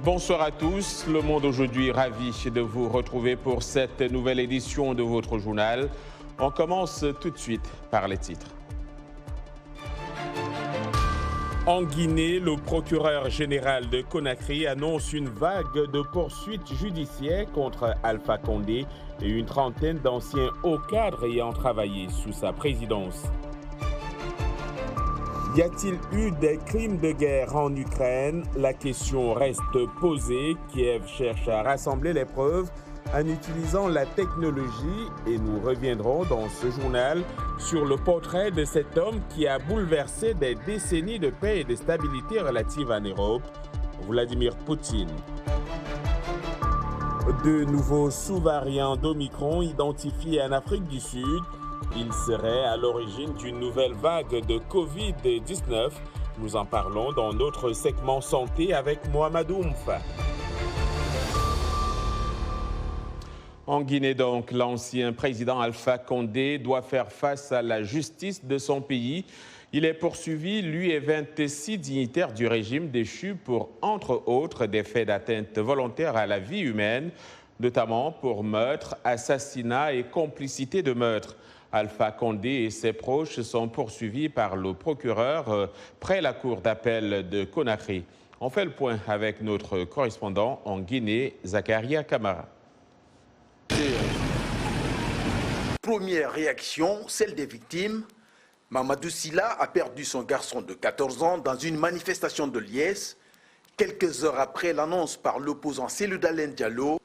Bonsoir à tous. Le Monde aujourd'hui, ravi de vous retrouver pour cette nouvelle édition de votre journal. On commence tout de suite par les titres. En Guinée, le procureur général de Conakry annonce une vague de poursuites judiciaires contre Alpha Condé et une trentaine d'anciens hauts cadres ayant travaillé sous sa présidence. Y a-t-il eu des crimes de guerre en Ukraine? La question reste posée. Kiev cherche à rassembler les preuves en utilisant la technologie et nous reviendrons dans ce journal sur le portrait de cet homme qui a bouleversé des décennies de paix et de stabilité relative en Europe, Vladimir Poutine. De nouveaux sous-variants d'Omicron identifiés en Afrique du Sud. Il serait à l'origine d'une nouvelle vague de Covid-19. Nous en parlons dans notre segment santé avec Mohamed Oumfa. En Guinée donc, l'ancien président Alpha Condé doit faire face à la justice de son pays. Il est poursuivi, lui et 26 dignitaires du régime déchus pour, entre autres, des faits d'atteinte volontaire à la vie humaine, notamment pour meurtre, assassinat et complicité de meurtre. Alpha Condé et ses proches sont poursuivis par le procureur près la cour d'appel de Conakry. On fait le point avec notre correspondant en Guinée, Zakaria Kamara. Première réaction, celle des victimes. Mamadou Silla a perdu son garçon de 14 ans dans une manifestation de Liès, quelques heures après l'annonce par l'opposant Cellou Dalein Diallo,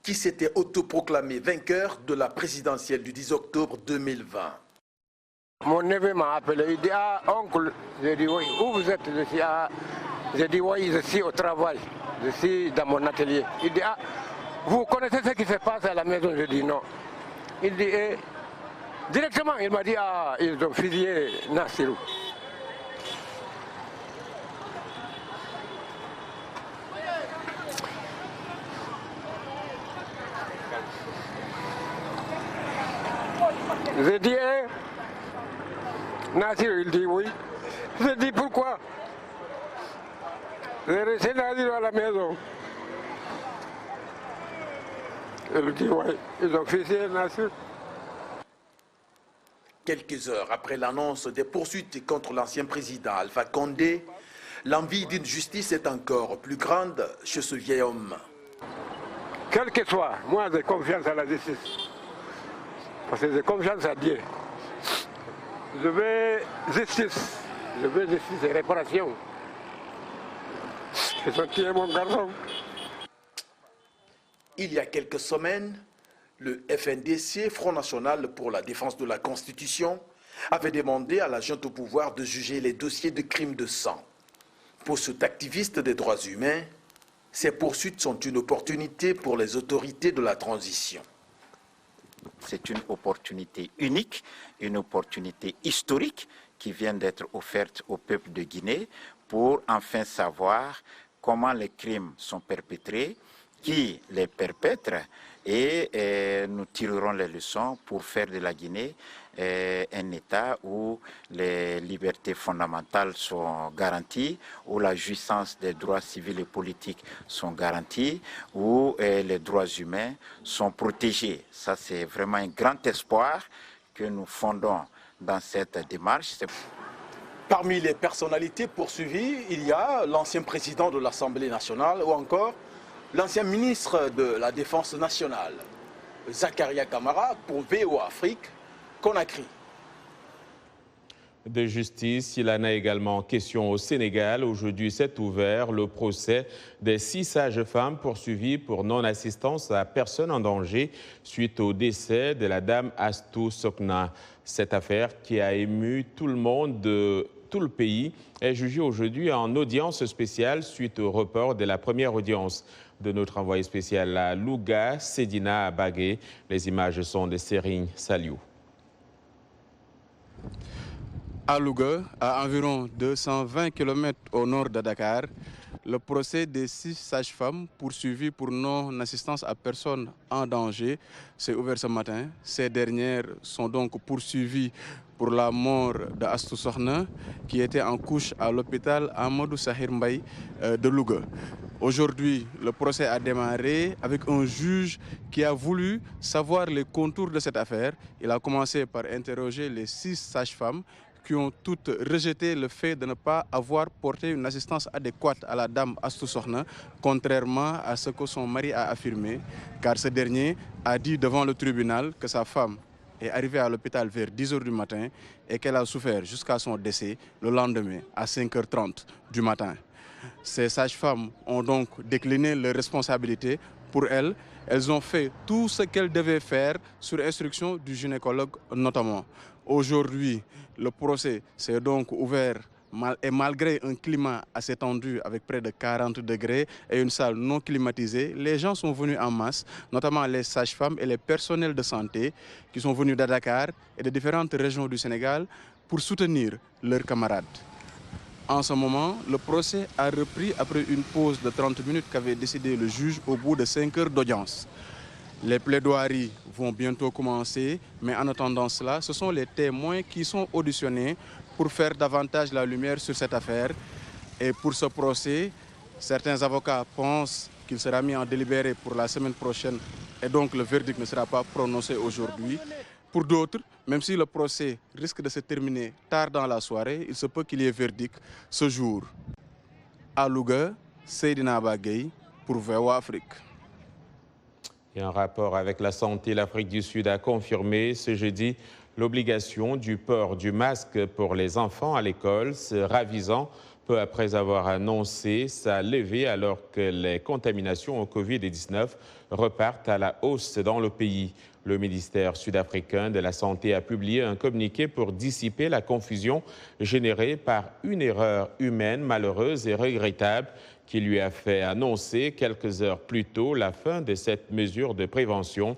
qui s'était autoproclamé vainqueur de la présidentielle du 10 octobre 2020. Mon neveu m'a appelé, il dit « Ah, oncle », j'ai dit « Oui, où vous êtes ?» J'ai dit « Oui, je suis au travail, je suis dans mon atelier ». Il dit « Ah, vous connaissez ce qui se passe à la maison ?» Je dis « Non ». Il dit directement, il m'a dit « Ah, ils ont fusillé Nassirou ». J'ai dit, Nassir, il dit oui. J'ai dit pourquoi? J'ai resté Nassir à la maison. Il dit oui, ils ont fusillé Nassir. Quelques heures après l'annonce des poursuites contre l'ancien président Alpha Condé, l'envie d'une justice est encore plus grande chez ce vieil homme. Quel que soit, moi j'ai confiance à la justice. Parce que j'ai confiance à Dieu. Je veux justice et réparation. Ils ont tué mon garçon. Il y a quelques semaines, le FNDC, Front National pour la défense de la Constitution, avait demandé à la junte au pouvoir de juger les dossiers de crimes de sang. Pour cet activiste des droits humains, ces poursuites sont une opportunité pour les autorités de la transition. C'est une opportunité unique, une opportunité historique qui vient d'être offerte au peuple de Guinée pour enfin savoir comment les crimes sont perpétrés, qui les perpètre et nous tirerons les leçons pour faire de la Guinée un État où les libertés fondamentales sont garanties, où la jouissance des droits civils et politiques sont garantis, où les droits humains sont protégés. Ça, c'est vraiment un grand espoir que nous fondons dans cette démarche. Parmi les personnalités poursuivies, il y a l'ancien président de l'Assemblée nationale ou encore l'ancien ministre de la Défense nationale, Zakaria Kamara, pour VOA Afrique, Conakry. De justice, il en a également question au Sénégal. Aujourd'hui, s'est ouvert le procès des 6 sages-femmes poursuivies pour non-assistance à personne en danger suite au décès de la dame Astou Sokna. Cette affaire qui a ému tout le monde de tout le pays est jugée aujourd'hui en audience spéciale suite au report de la première audience de notre envoyé spécial à Louga, Sedina Bagué. Les images sont de Serigne Saliou. À Louga, à environ 220 km au nord de Dakar, le procès des 6 sages-femmes poursuivies pour non-assistance à personne en danger s'est ouvert ce matin. Ces dernières sont donc poursuivies pour la mort d'Astou Sokhna, qui était en couche à l'hôpital Amadou Sahir Mbaye de Louga. Aujourd'hui, le procès a démarré avec un juge qui a voulu savoir les contours de cette affaire. Il a commencé par interroger les 6 sages-femmes qui ont toutes rejeté le fait de ne pas avoir porté une assistance adéquate à la dame Astou Sokhna, contrairement à ce que son mari a affirmé, car ce dernier a dit devant le tribunal que sa femme est arrivée à l'hôpital vers 10 h du matin et qu'elle a souffert jusqu'à son décès le lendemain à 5 h 30 du matin. Ces sages-femmes ont donc décliné leurs responsabilités. Pour elles, elles ont fait tout ce qu'elles devaient faire sur instruction du gynécologue notamment. Aujourd'hui, le procès s'est donc ouvert et malgré un climat assez tendu avec près de 40 degrés et une salle non climatisée, les gens sont venus en masse, notamment les sages-femmes et les personnels de santé qui sont venus de Dakar et de différentes régions du Sénégal pour soutenir leurs camarades. En ce moment, le procès a repris après une pause de 30 minutes qu'avait décidé le juge au bout de 5 heures d'audience. Les plaidoiries vont bientôt commencer, mais en attendant cela, ce sont les témoins qui sont auditionnés pour faire davantage la lumière sur cette affaire. Et pour ce procès, certains avocats pensent qu'il sera mis en délibéré pour la semaine prochaine et donc le verdict ne sera pas prononcé aujourd'hui. Pour d'autres, même si le procès risque de se terminer tard dans la soirée, il se peut qu'il y ait verdict ce jour. À Louga, Seydina Bagay pour VOA Afrique. Et en rapport avec la santé, l'Afrique du Sud a confirmé ce jeudi l'obligation du port du masque pour les enfants à l'école, se ravisant peu après avoir annoncé sa levée alors que les contaminations au Covid-19 repartent à la hausse dans le pays. Le ministère sud-africain de la Santé a publié un communiqué pour dissiper la confusion générée par une erreur humaine malheureuse et regrettable qui lui a fait annoncer quelques heures plus tôt la fin de cette mesure de prévention.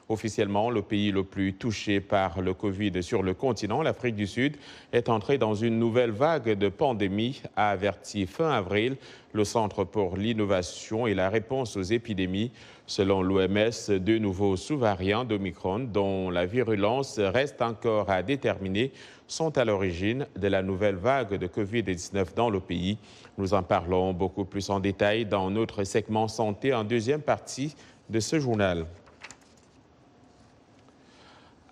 Officiellement, le pays le plus touché par le Covid sur le continent, l'Afrique du Sud, est entré dans une nouvelle vague de pandémie, a averti fin avril le Centre pour l'innovation et la réponse aux épidémies. Selon l'OMS, 2 nouveaux sous-variants d'Omicron, dont la virulence reste encore à déterminer, sont à l'origine de la nouvelle vague de Covid-19 dans le pays. Nous en parlons beaucoup plus en détail dans notre segment santé en deuxième partie de ce journal.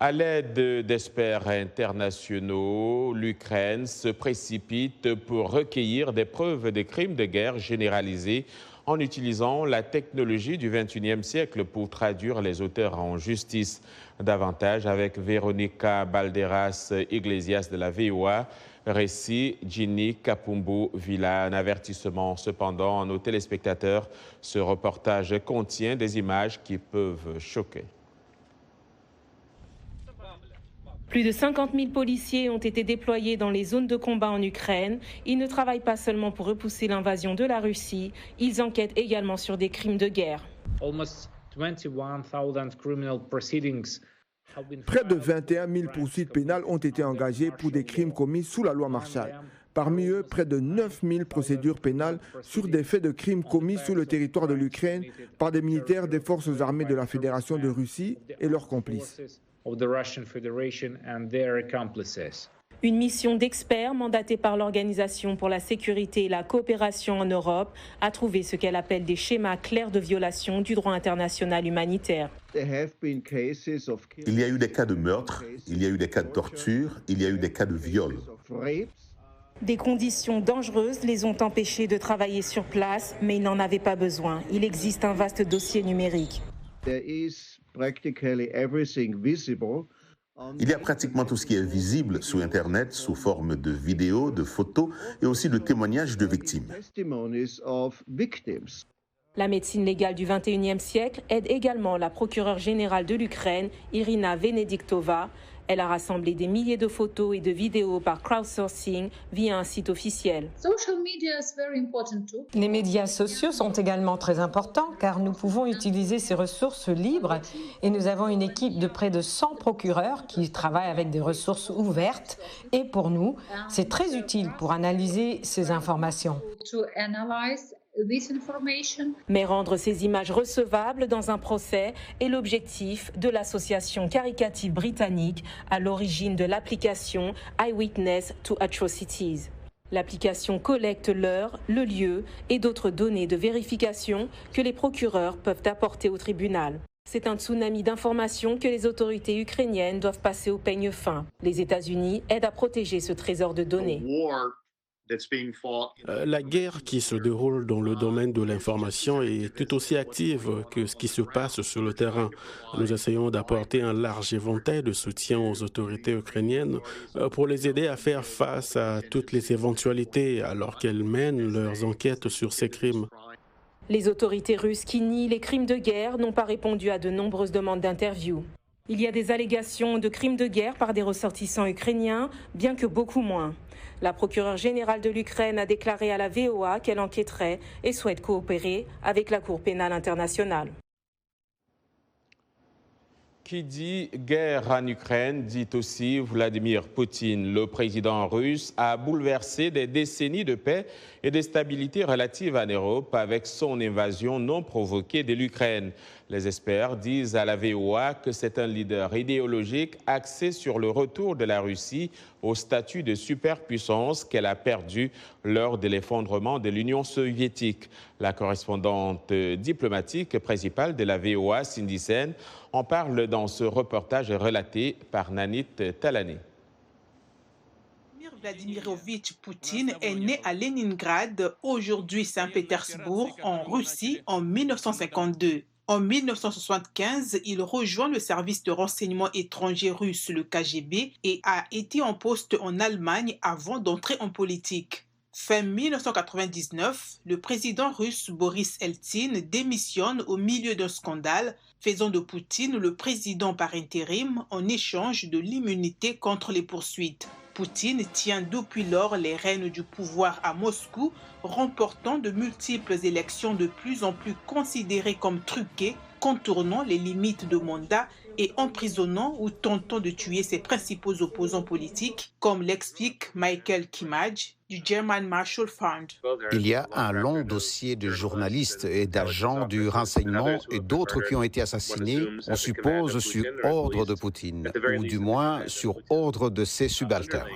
À l'aide d'experts internationaux, l'Ukraine se précipite pour recueillir des preuves de crimes de guerre généralisés en utilisant la technologie du XXIe siècle pour traduire les auteurs en justice. Davantage avec Véronica Balderas Iglesias de la VOA, récit Ginny Kapumbu Villa. Un avertissement cependant à nos téléspectateurs, ce reportage contient des images qui peuvent choquer. Plus de 50 000 policiers ont été déployés dans les zones de combat en Ukraine. Ils ne travaillent pas seulement pour repousser l'invasion de la Russie, ils enquêtent également sur des crimes de guerre. Près de 21 000 poursuites pénales ont été engagées pour des crimes commis sous la loi Marshall. Parmi eux, près de 9 000 procédures pénales sur des faits de crimes commis sur le territoire de l'Ukraine par des militaires des forces armées de la Fédération de Russie et leurs complices. Une mission d'experts mandatée par l'Organisation pour la sécurité et la coopération en Europe a trouvé ce qu'elle appelle des schémas clairs de violation du droit international humanitaire. Il y a eu des cas de meurtre, il y a eu des cas de torture, il y a eu des cas de viol. Des conditions dangereuses les ont empêchés de travailler sur place, mais ils n'en avaient pas besoin. Il existe un vaste dossier numérique. Il y a pratiquement tout ce qui est visible sur Internet sous forme de vidéos, de photos et aussi de témoignages de victimes. La médecine légale du XXIe siècle aide également la procureure générale de l'Ukraine, Irina Venediktova. Elle a rassemblé des milliers de photos et de vidéos par crowdsourcing via un site officiel. Les médias sociaux sont également très importants car nous pouvons utiliser ces ressources libres et nous avons une équipe de près de 100 procureurs qui travaillent avec des ressources ouvertes et pour nous, c'est très utile pour analyser ces informations. Mais rendre ces images recevables dans un procès est l'objectif de l'association caritative britannique à l'origine de l'application Eyewitness to Atrocities. L'application collecte l'heure, le lieu et d'autres données de vérification que les procureurs peuvent apporter au tribunal. C'est un tsunami d'informations que les autorités ukrainiennes doivent passer au peigne fin. Les États-Unis aident à protéger ce trésor de données. La guerre qui se déroule dans le domaine de l'information est tout aussi active que ce qui se passe sur le terrain. Nous essayons d'apporter un large éventail de soutien aux autorités ukrainiennes pour les aider à faire face à toutes les éventualités alors qu'elles mènent leurs enquêtes sur ces crimes. Les autorités russes qui nient les crimes de guerre n'ont pas répondu à de nombreuses demandes d'interview. Il y a des allégations de crimes de guerre par des ressortissants ukrainiens, bien que beaucoup moins. La procureure générale de l'Ukraine a déclaré à la VOA qu'elle enquêterait et souhaite coopérer avec la Cour pénale internationale. Qui dit guerre en Ukraine dit aussi Vladimir Poutine. Le président russe a bouleversé des décennies de paix et de stabilité relative en Europe avec son invasion non provoquée de l'Ukraine. Les experts disent à la VOA que c'est un leader idéologique axé sur le retour de la Russie au statut de superpuissance qu'elle a perdu lors de l'effondrement de l'Union soviétique. La correspondante diplomatique principale de la VOA, Cindy Sen, en parle dans ce reportage relaté par Nanit Talani. Vladimirovitch Poutine est né à Leningrad, aujourd'hui Saint-Pétersbourg, en Russie, en 1952. En 1975, il rejoint le service de renseignement étranger russe, le KGB, et a été en poste en Allemagne avant d'entrer en politique. Fin 1999, le président russe Boris Eltsine démissionne au milieu d'un scandale, faisant de Poutine le président par intérim en échange de l'immunité contre les poursuites. Poutine tient depuis lors les rênes du pouvoir à Moscou, remportant de multiples élections de plus en plus considérées comme truquées, contournant les limites de mandat et emprisonnant ou tentant de tuer ses principaux opposants politiques, comme l'explique Michael Kimmage du German Marshall Fund. Il y a un long dossier de journalistes et d'agents du renseignement et d'autres qui ont été assassinés, on suppose, sur ordre de Poutine, ou du moins sur ordre de ses subalternes.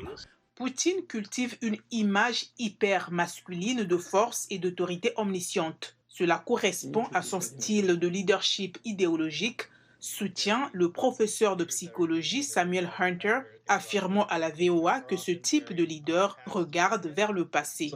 Poutine cultive une image hyper masculine de force et d'autorité omnisciente. Cela correspond à son style de leadership idéologique, soutient le professeur de psychologie Samuel Hunter, affirmant à la VOA que ce type de leader regarde vers le passé.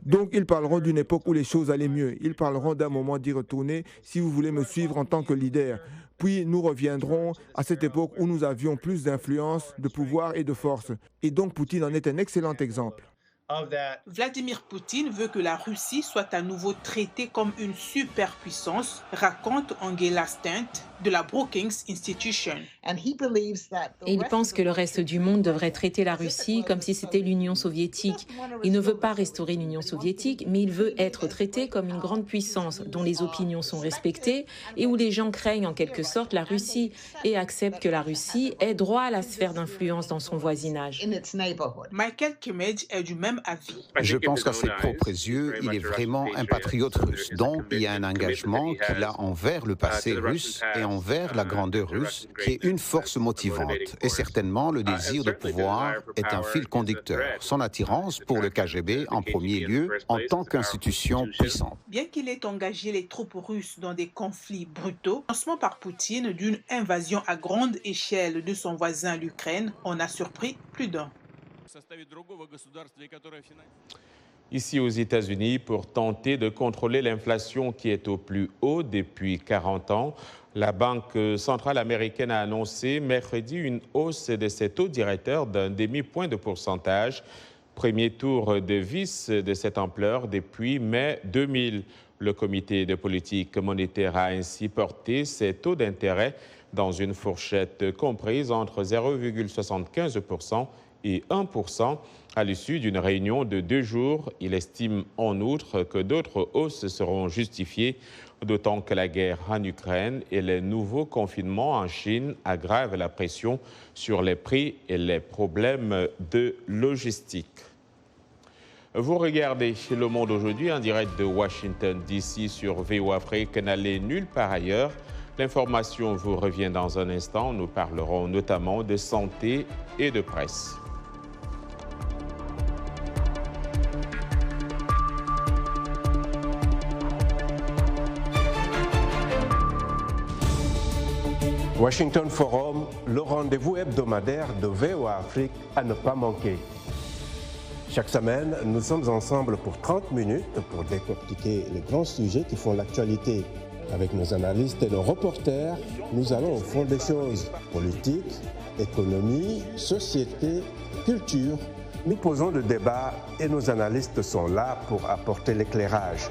Donc ils parleront d'une époque où les choses allaient mieux. Ils parleront d'un moment d'y retourner si vous voulez me suivre en tant que leader. Puis nous reviendrons à cette époque où nous avions plus d'influence, de pouvoir et de force. Et donc Poutine en est un excellent exemple. Vladimir Poutine veut que la Russie soit à nouveau traitée comme une superpuissance, raconte Angela Stent de la Brookings Institution. Et il pense que le reste du monde devrait traiter la Russie comme si c'était l'Union soviétique. Il ne veut pas restaurer l'Union soviétique, mais il veut être traité comme une grande puissance dont les opinions sont respectées et où les gens craignent en quelque sorte la Russie et acceptent que la Russie ait droit à la sphère d'influence dans son voisinage. Michael Kimmage est du même avis. Je pense qu'à ses propres yeux, il est vraiment un patriote russe. Donc, il y a un engagement qu'il a envers le passé russe et envers la grandeur russe, qui est une force motivante. Et certainement, le désir de pouvoir est un fil conducteur. Son attirance pour le KGB en premier lieu, en tant qu'institution puissante. Bien qu'il ait engagé les troupes russes dans des conflits brutaux, lancement par Poutine d'une invasion à grande échelle de son voisin l'Ukraine en a surpris plus d'un. Ici aux États-Unis, pour tenter de contrôler l'inflation qui est au plus haut depuis 40 ans, la Banque centrale américaine a annoncé mercredi une hausse de ses taux directeurs d'un demi-point de pourcentage. Premier tour de vis de cette ampleur depuis mai 2000. Le comité de politique monétaire a ainsi porté ses taux d'intérêt dans une fourchette comprise entre 0,75% et 1% à l'issue d'une réunion de 2 jours. Il estime en outre que d'autres hausses seront justifiées, d'autant que la guerre en Ukraine et les nouveaux confinements en Chine aggravent la pression sur les prix et les problèmes de logistique. Vous regardez Le Monde aujourd'hui en direct de Washington DC sur VOA Afrique, n'allez nulle part ailleurs. L'information vous revient dans un instant. Nous parlerons notamment de santé et de presse. Washington Forum, le rendez-vous hebdomadaire de VOA Afrique à ne pas manquer. Chaque semaine, nous sommes ensemble pour 30 minutes pour décortiquer les grands sujets qui font l'actualité. Avec nos analystes et nos reporters, nous allons au fond des choses. Politique, économie, société, culture. Nous posons le débat et nos analystes sont là pour apporter l'éclairage.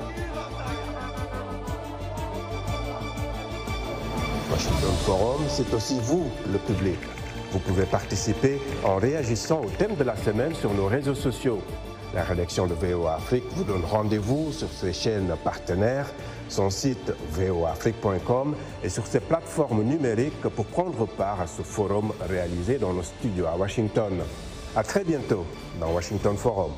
Washington Forum, c'est aussi vous, le public. Vous pouvez participer en réagissant au thème de la semaine sur nos réseaux sociaux. La rédaction de VOA Afrique vous donne rendez-vous sur ses chaînes partenaires, son site voaafrique.com et sur ses plateformes numériques pour prendre part à ce forum réalisé dans nos studios à Washington. À très bientôt dans Washington Forum.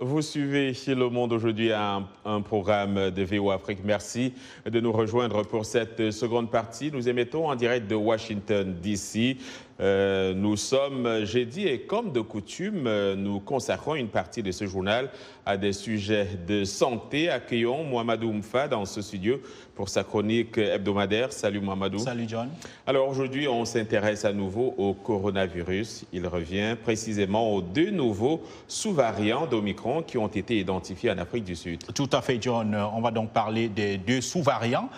Vous suivez Le Monde aujourd'hui, un programme de VOA Afrique. Merci de nous rejoindre pour cette seconde partie. Nous émettons en direct de Washington DC. Nous sommes jeudi et comme de coutume, nous consacrons une partie de ce journal à des sujets de santé. Accueillons Mohamedou Mfa dans ce studio pour sa chronique hebdomadaire. Salut Mohamedou. Salut John. Alors aujourd'hui, on s'intéresse à nouveau au coronavirus. Il revient précisément aux 2 nouveaux sous-variants d'Omicron qui ont été identifiés en Afrique du Sud. Tout à fait John. On va donc parler des 2 sous-variants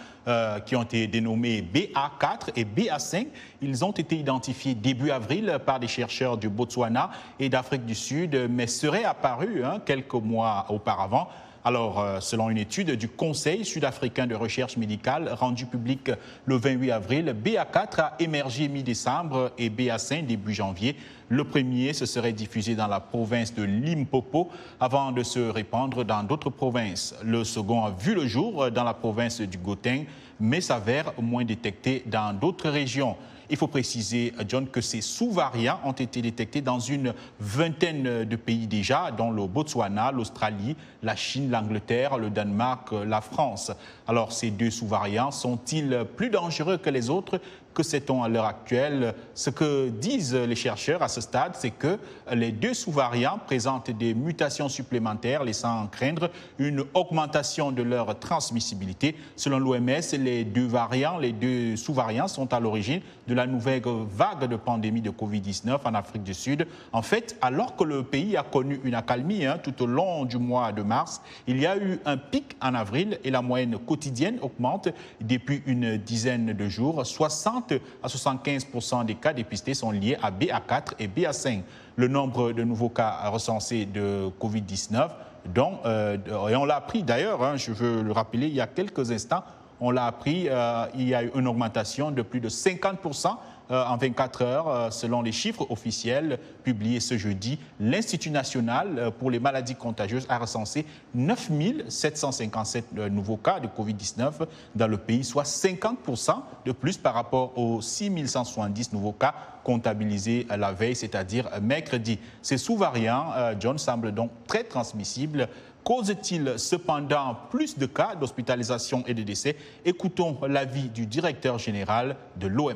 qui ont été dénommés BA4 et BA5. Ils ont été identifiés début avril par des chercheurs du Botswana et d'Afrique du Sud, mais seraient apparus quelques mois auparavant. Alors, selon une étude du Conseil sud-africain de recherche médicale rendue publique le 28 avril, BA4 a émergé mi-décembre et BA5 début janvier. Le premier se serait diffusé dans la province de Limpopo avant de se répandre dans d'autres provinces. Le second a vu le jour dans la province du Gauteng, mais s'avère moins détecté dans d'autres régions. Il faut préciser, John, que ces sous-variants ont été détectés dans une vingtaine de pays déjà, dont le Botswana, l'Australie, la Chine, l'Angleterre, le Danemark, la France. Alors, ces 2 sous-variants sont-ils plus dangereux que les autres ? Que sait-on à l'heure actuelle? Ce que disent les chercheurs à ce stade, c'est que les 2 sous-variants présentent des mutations supplémentaires, laissant craindre une augmentation de leur transmissibilité. Selon l'OMS, les 2 sous-variants sont à l'origine de la nouvelle vague de pandémie de Covid-19 en Afrique du Sud. En fait, alors que le pays a connu une accalmie tout au long du mois de mars, il y a eu un pic en avril et la moyenne quotidienne augmente depuis une dizaine de jours. 60 à 75% des cas dépistés sont liés à BA4 et BA5. Le nombre de nouveaux cas recensés de Covid-19, et on l'a appris d'ailleurs, je veux le rappeler, il y a quelques instants, on l'a appris, il y a eu une augmentation de plus de 50% en 24 heures, selon les chiffres officiels publiés ce jeudi. L'Institut national pour les maladies contagieuses a recensé 9 757 nouveaux cas de Covid-19 dans le pays, soit 50% de plus par rapport aux 6 170 nouveaux cas comptabilisés la veille, c'est-à-dire mercredi. Ces sous-variants, John, semblent donc très transmissibles. Cause-t-il cependant plus de cas d'hospitalisation et de décès? Écoutons l'avis du directeur général de l'OMS.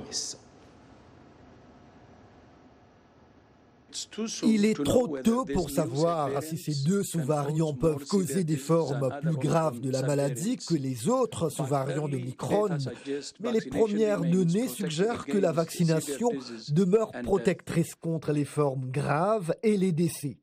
Il est trop tôt pour savoir si ces 2 sous-variants peuvent causer des formes plus graves de la maladie que les autres sous-variants de Omicron, mais les premières données suggèrent que la vaccination demeure protectrice contre les formes graves et les décès.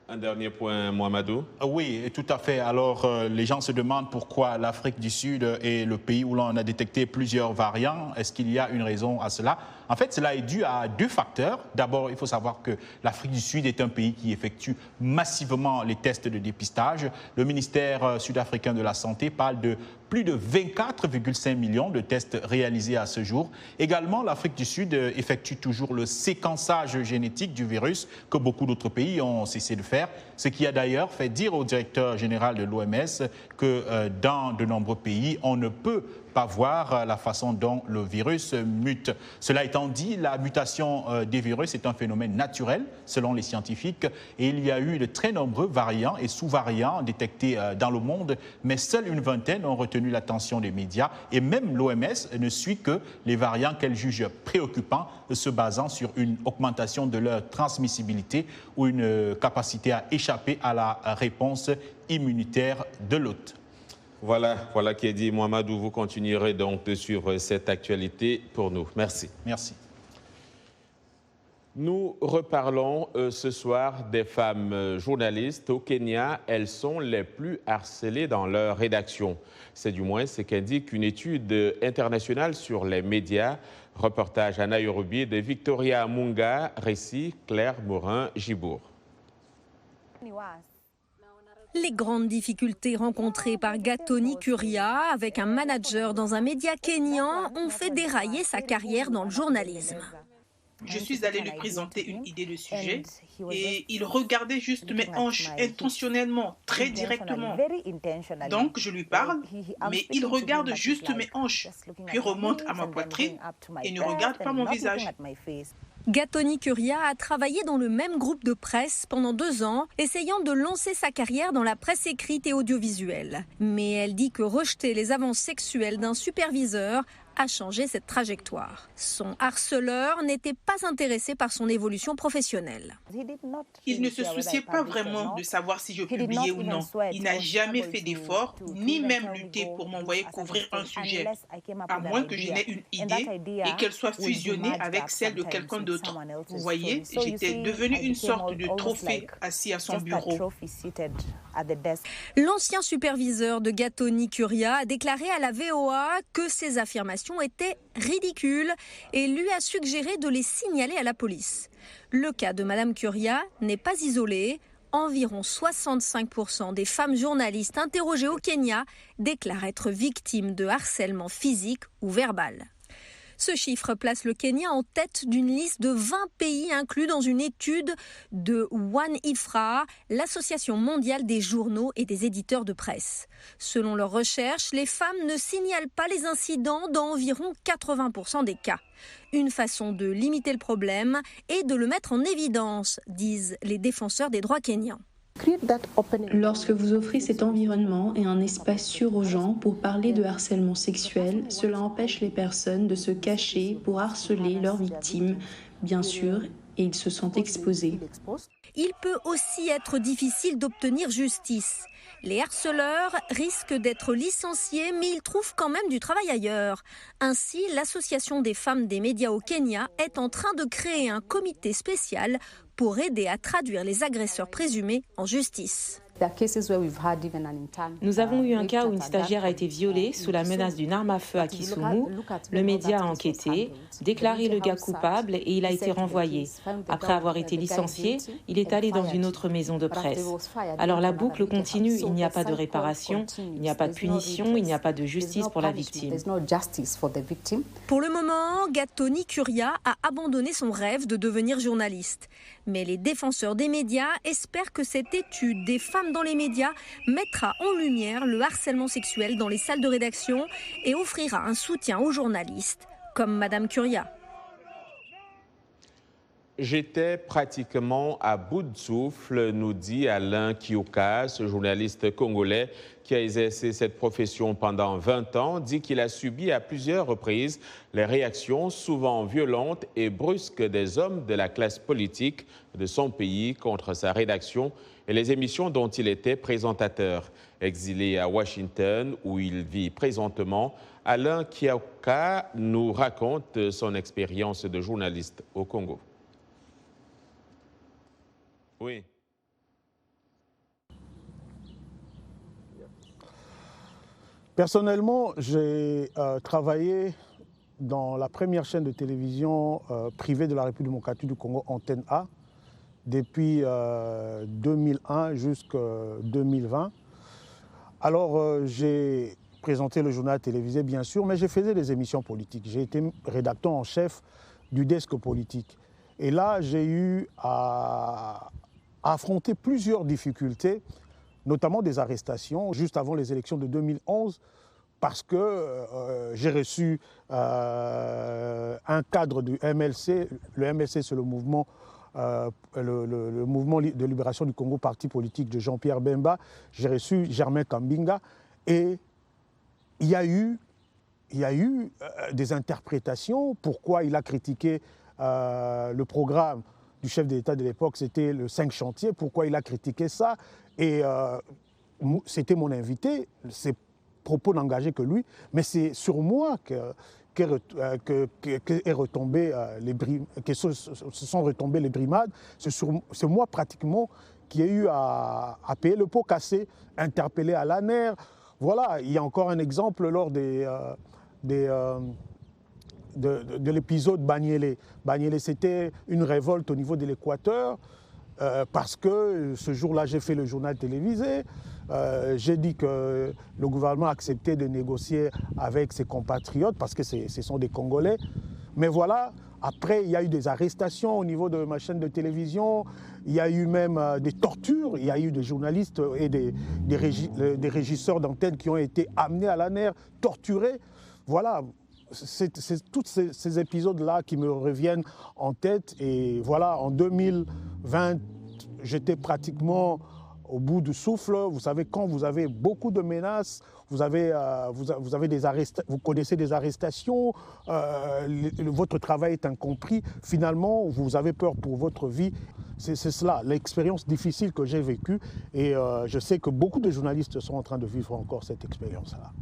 Un dernier point, Mohamedou. Oui, tout à fait. Alors, les gens se demandent pourquoi l'Afrique du Sud est le pays où l'on a détecté plusieurs variants. Est-ce qu'il y a une raison à cela? En fait, cela est dû à 2 facteurs. D'abord, il faut savoir que l'Afrique du Sud est un pays qui effectue massivement les tests de dépistage. Le ministère sud-africain de la Santé parle de plus de 24,5 millions de tests réalisés à ce jour. Également, l'Afrique du Sud effectue toujours le séquençage génétique du virus que beaucoup d'autres pays ont cessé de faire, ce qui a d'ailleurs fait dire au directeur général de l'OMS que dans de nombreux pays, on ne peut pas voir la façon dont le virus mute. Cela étant dit, la mutation des virus est un phénomène naturel, selon les scientifiques, et il y a eu de très nombreux variants et sous-variants détectés dans le monde, mais seule une vingtaine ont retenu l'attention des médias, et même l'OMS ne suit que les variants qu'elle juge préoccupants, se basant sur une augmentation de leur transmissibilité ou une capacité à échapper à la réponse immunitaire de l'hôte. Voilà qui est dit. Mohamedou, vous continuerez donc de suivre cette actualité pour nous. Merci. Merci. Nous reparlons ce soir des femmes journalistes. Au Kenya, elles sont les plus harcelées dans leur rédaction. C'est du moins ce qu'indique une étude internationale sur les médias. Reportage à Nairobi de Victoria Munga, récit Claire Morin-Gibour. Les grandes difficultés rencontrées par Gathoni Kuria avec un manager dans un média kényan ont fait dérailler sa carrière dans le journalisme. Je suis allée lui présenter une idée de sujet et il regardait juste mes hanches intentionnellement, très directement. Donc je lui parle, mais il regarde juste mes hanches, puis remonte à ma poitrine et ne regarde pas mon visage. Gathoni Kuria a travaillé dans le même groupe de presse pendant 2 ans, essayant de lancer sa carrière dans la presse écrite et audiovisuelle. Mais elle dit que rejeter les avances sexuelles d'un superviseur a changé cette trajectoire. Son harceleur n'était pas intéressé par son évolution professionnelle. Il ne se souciait pas vraiment de savoir si je publiais ou non. Il n'a jamais fait d'effort, ni même lutté pour m'envoyer couvrir un sujet, à moins que je n'ai une idée et qu'elle soit fusionnée avec celle de quelqu'un d'autre. Vous voyez, j'étais devenue une sorte de trophée assis à son bureau. L'ancien superviseur de Gathoni Kuria a déclaré à la VOA que ses affirmations étaient ridicules et lui a suggéré de les signaler à la police. Le cas de Mme Kuria n'est pas isolé. Environ 65% des femmes journalistes interrogées au Kenya déclarent être victimes de harcèlement physique ou verbal. Ce chiffre place le Kenya en tête d'une liste de 20 pays inclus dans une étude de One IFRA, l'Association mondiale des journaux et des éditeurs de presse. Selon leurs recherches, les femmes ne signalent pas les incidents dans environ 80% des cas. Une façon de limiter le problème et de le mettre en évidence, disent les défenseurs des droits kenyans. Lorsque vous offrez cet environnement et un espace sûr aux gens pour parler de harcèlement sexuel, cela empêche les personnes de se cacher pour harceler leurs victimes, bien sûr, et ils se sentent exposés. Il peut aussi être difficile d'obtenir justice. Les harceleurs risquent d'être licenciés, mais ils trouvent quand même du travail ailleurs. Ainsi, l'Association des femmes des médias au Kenya est en train de créer un comité spécial pour aider à traduire les agresseurs présumés en justice. Nous avons eu un cas où une stagiaire a été violée sous la menace d'une arme à feu à Kisumu. Le média a enquêté, déclaré le gars coupable et il a été renvoyé. Après avoir été licencié, il est allé dans une autre maison de presse. Alors la boucle continue, il n'y a pas de réparation, il n'y a pas de punition, il n'y a pas de justice pour la victime. Pour le moment, Gathoni Kuria a abandonné son rêve de devenir journaliste. Mais les défenseurs des médias espèrent que cette étude des femmes dans les médias mettra en lumière le harcèlement sexuel dans les salles de rédaction et offrira un soutien aux journalistes, comme Mme Kuria. J'étais pratiquement à bout de souffle, nous dit Alain Kioka, ce journaliste congolais qui a exercé cette profession pendant 20 ans, dit qu'il a subi à plusieurs reprises les réactions souvent violentes et brusques des hommes de la classe politique de son pays contre sa rédaction et les émissions dont il était présentateur. Exilé à Washington, où il vit présentement, Alain Kioka nous raconte son expérience de journaliste au Congo. Oui. Personnellement, j'ai travaillé dans la première chaîne de télévision privée de la République démocratique du Congo, Antenne A, depuis 2001 jusqu'à 2020. Alors, j'ai présenté le journal télévisé, bien sûr, mais je faisais des émissions politiques. J'ai été rédacteur en chef du desk politique. Et là, j'ai eu à affronter plusieurs difficultés, notamment des arrestations, juste avant les élections de 2011, parce que j'ai reçu un cadre du MLC. Le MLC, c'est le mouvement de libération du Congo, parti politique de Jean-Pierre Bemba. J'ai reçu Germain Kambinga et il y a eu des interprétations. Pourquoi il a critiqué le programme du chef de l'État de l'époque, c'était le 5 chantiers. Pourquoi il a critiqué ça? Et c'était mon invité. C'est propos n'engageaient que lui, mais c'est sur moi que se sont retombées les brimades. C'est moi pratiquement qui ai eu à payer le pot cassé, interpellé à l'ANER. Voilà, il y a encore un exemple lors de l'épisode Banyele. Banyele, c'était une révolte au niveau de l'Équateur, parce que ce jour-là, j'ai fait le journal télévisé. J'ai dit que le gouvernement acceptait de négocier avec ses compatriotes parce que ce sont des Congolais. Mais voilà, après, il y a eu des arrestations au niveau de ma chaîne de télévision. Il y a eu même des tortures. Il y a eu des journalistes et des régisseurs d'antenne qui ont été amenés à l'ANER, torturés. Voilà, c'est tous ces épisodes-là qui me reviennent en tête. Et voilà, en 2020, j'étais pratiquement au bout du souffle. Vous savez, quand vous avez beaucoup de menaces, vous connaissez des arrestations, votre travail est incompris, finalement, vous avez peur pour votre vie. C'est cela, l'expérience difficile que j'ai vécue. Et je sais que beaucoup de journalistes sont en train de vivre encore cette expérience-là.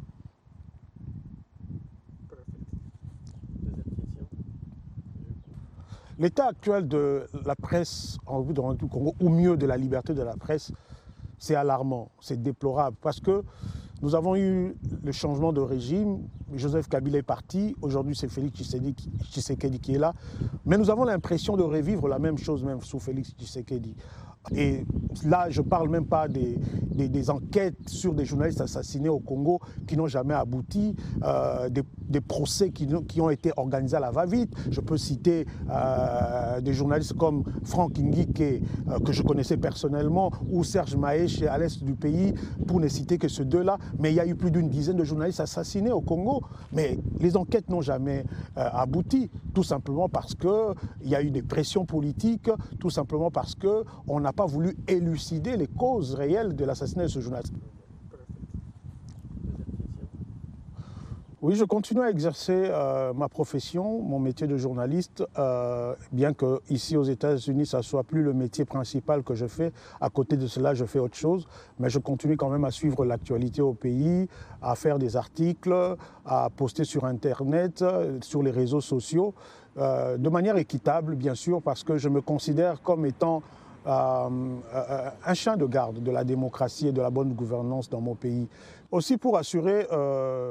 L'état actuel de la presse en République du Congo, ou mieux de la liberté de la presse, c'est alarmant, c'est déplorable, parce que nous avons eu le changement de régime. Joseph Kabila est parti, aujourd'hui c'est Félix Tshisekedi qui est là, mais nous avons l'impression de revivre la même chose même sous Félix Tshisekedi. Et là, je ne parle même pas des enquêtes sur des journalistes assassinés au Congo qui n'ont jamais abouti, des procès qui ont été organisés à la va-vite. Je peux citer des journalistes comme Franck Ngike, que je connaissais personnellement, ou Serge Maèche à l'est du pays, pour ne citer que ces deux-là. Mais il y a eu plus d'une dizaine de journalistes assassinés au Congo. Mais les enquêtes n'ont jamais abouti, tout simplement parce qu'il y a eu des pressions politiques, tout simplement parce qu'on n'a pas voulu élucider les causes réelles de l'assassinat de ce journaliste. Oui, je continue à exercer ma profession, mon métier de journaliste, bien que ici aux États-Unis, ça ne soit plus le métier principal que je fais. À côté de cela, je fais autre chose, mais je continue quand même à suivre l'actualité au pays, à faire des articles, à poster sur Internet, sur les réseaux sociaux, de manière équitable, bien sûr, parce que je me considère comme étant un chien de garde de la démocratie et de la bonne gouvernance dans mon pays. Aussi pour assurer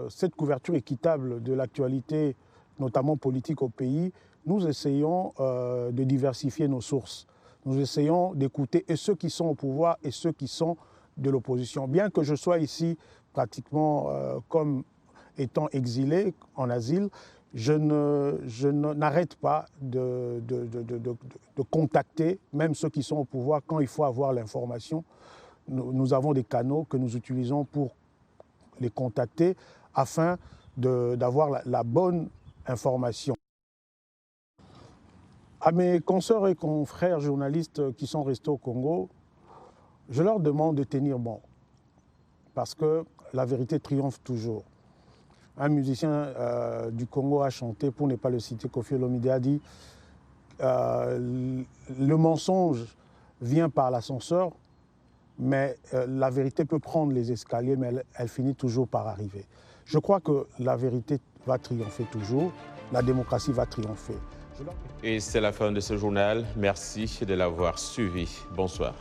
cette couverture équitable de l'actualité, notamment politique au pays, nous essayons de diversifier nos sources. Nous essayons d'écouter et ceux qui sont au pouvoir et ceux qui sont de l'opposition. Bien que je sois ici pratiquement comme étant exilé en asile, je n'arrête pas de contacter même ceux qui sont au pouvoir quand il faut avoir l'information. Nous avons des canaux que nous utilisons pour les contacter afin d'avoir la bonne information. À mes consoeurs et confrères journalistes qui sont restés au Congo, je leur demande de tenir bon, parce que la vérité triomphe toujours. Un musicien du Congo a chanté, pour ne pas le citer, Koffi Olomide a dit le mensonge vient par l'ascenseur, mais la vérité peut prendre les escaliers, mais elle finit toujours par arriver. Je crois que la vérité va triompher toujours, la démocratie va triompher. Et c'est la fin de ce journal. Merci de l'avoir suivi. Bonsoir.